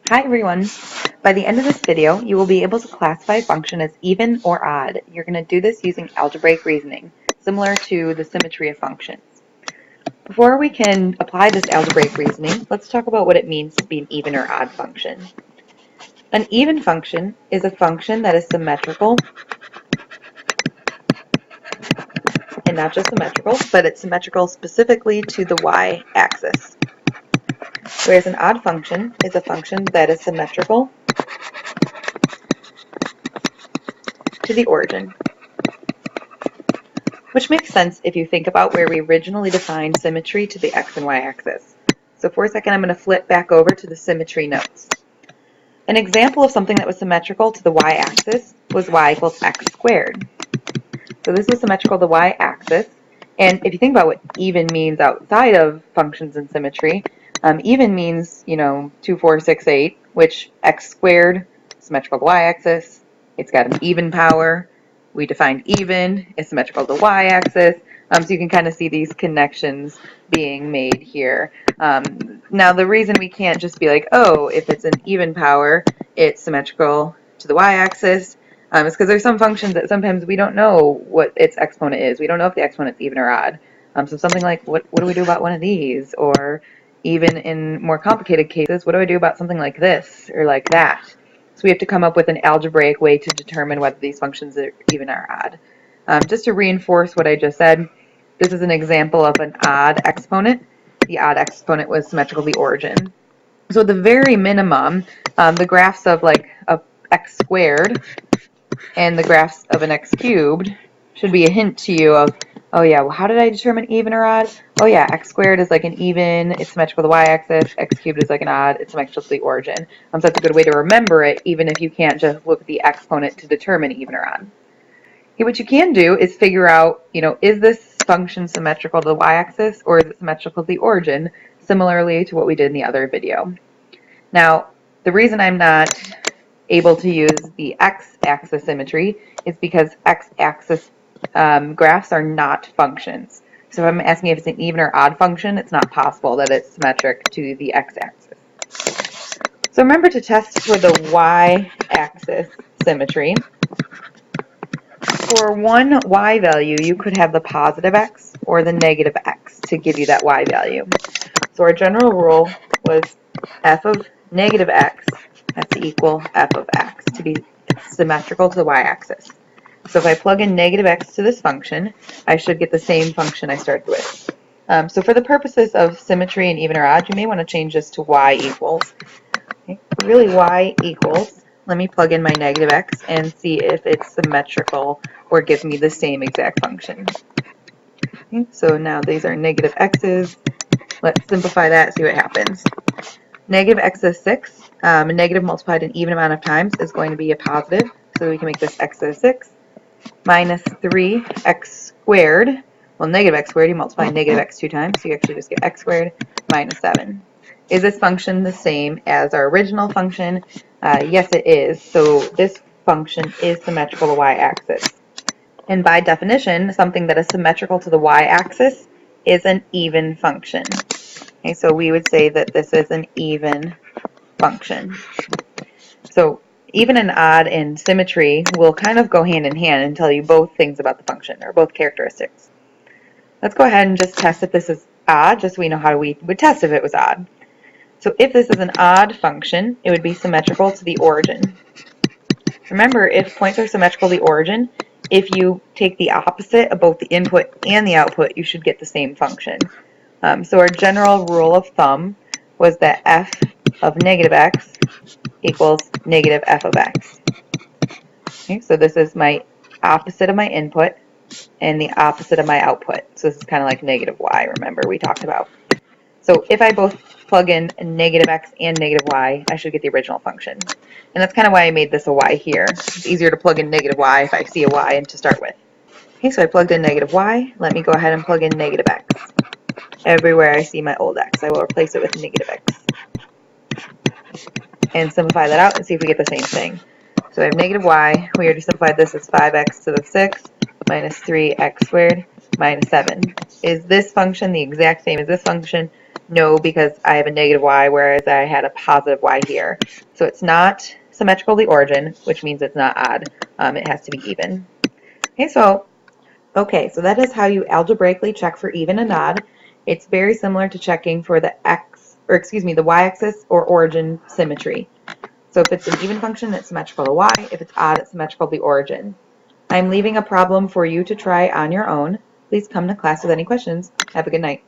Hi everyone! By the end of this video, you will be able to classify a function as even or odd. You're going to do this using algebraic reasoning, similar to the symmetry of functions. Before we can apply this algebraic reasoning, let's talk about what it means to be an even or odd function. An even function is a function that is symmetrical, and not just symmetrical, but it's symmetrical specifically to the y-axis. Whereas an odd function is a function that is symmetrical to the origin. Which makes sense if you think about where we originally defined symmetry to the x and y axis. So for a second, I'm going to flip back over to the symmetry notes. An example of something that was symmetrical to the y-axis was y equals x squared. So this was symmetrical to the y-axis. And if you think about what even means outside of functions in symmetry, even means, 2, 4, 6, 8, which x squared, symmetrical to the y-axis, it's got an even power. We defined even is symmetrical to the y-axis. So you can kind of see these connections being made here. Now the reason we can't just be like, oh, if it's an even power, it's symmetrical to the y-axis, is because there's some functions that sometimes we don't know what its exponent is. We don't know if the exponent is even or odd. So something like, what do we do about one of these? Or even in more complicated cases, what do I do about something like this or like that? So we have to come up with an algebraic way to determine whether these functions are even or odd. Just to reinforce what I just said, this is an example of an odd exponent. The odd exponent was symmetrical to the origin. So at the very minimum, the graphs of like a x squared and the graphs of an x cubed should be a hint to you of, oh yeah, well how did I determine even or odd? Oh yeah, x squared is like an even, it's symmetrical to the y-axis, x cubed is like an odd, it's symmetrical to the origin. So that's a good way to remember it, even if you can't just look at the exponent to determine even or odd. Okay, what you can do is figure out, is this function symmetrical to the y-axis or is it symmetrical to the origin, similarly to what we did in the other video. Now, the reason I'm not able to use the x-axis symmetry is because x-axis graphs are not functions. So if I'm asking if it's an even or odd function, it's not possible that it's symmetric to the x-axis. So remember to test for the y-axis symmetry. For one y value, you could have the positive x or the negative x to give you that y value. So our general rule was f of negative x has to equal f of x to be symmetrical to the y-axis. So if I plug in negative x to this function, I should get the same function I started with. So for the purposes of symmetry and even or odd, you may want to change this to y equals. Okay. Really y equals, let me plug in my negative x and see if it's symmetrical or gives me the same exact function. Okay. So now these are negative x's. Let's simplify that, see what happens. Negative x is 6. A negative multiplied an even amount of times is going to be a positive, so we can make this x is 6. Minus 3x squared. Well, negative x squared, you multiply negative x 2 times, so you actually just get x squared minus 7. Is this function the same as our original function? Yes, it is. So this function is symmetrical to the y-axis. And by definition, something that is symmetrical to the y-axis is an even function. Okay, so we would say that this is an even function. So even and odd and symmetry will kind of go hand in hand and tell you both things about the function, or both characteristics. Let's go ahead and just test if this is odd, just so we know how we would test if it was odd. So if this is an odd function, it would be symmetrical to the origin. Remember, if points are symmetrical to the origin, if you take the opposite of both the input and the output, you should get the same function. So our general rule of thumb was that f of negative x equals negative f of x. Okay, so this is my opposite of my input and the opposite of my output. So this is kind of like negative y, remember we talked about. So if I both plug in negative x and negative y, I should get the original function. And that's kind of why I made this a y here. It's easier to plug in negative y if I see a y to start with. Okay, so I plugged in negative y. Let me go ahead and plug in negative x. Everywhere I see my old x, I will replace it with negative x. And simplify that out and see if we get the same thing. So I have negative y. We already simplified this as 5x to the 6 minus 3x squared minus 7. Is this function the exact same as this function? No, because I have a negative y, whereas I had a positive y here. So it's not symmetrical to the origin, which means it's not odd. It has to be even. Okay, so that is how you algebraically check for even and odd. It's very similar to checking for the the y-axis or origin symmetry. So if it's an even function, it's symmetrical to y. If it's odd, it's symmetrical to the origin. I'm leaving a problem for you to try on your own. Please come to class with any questions. Have a good night.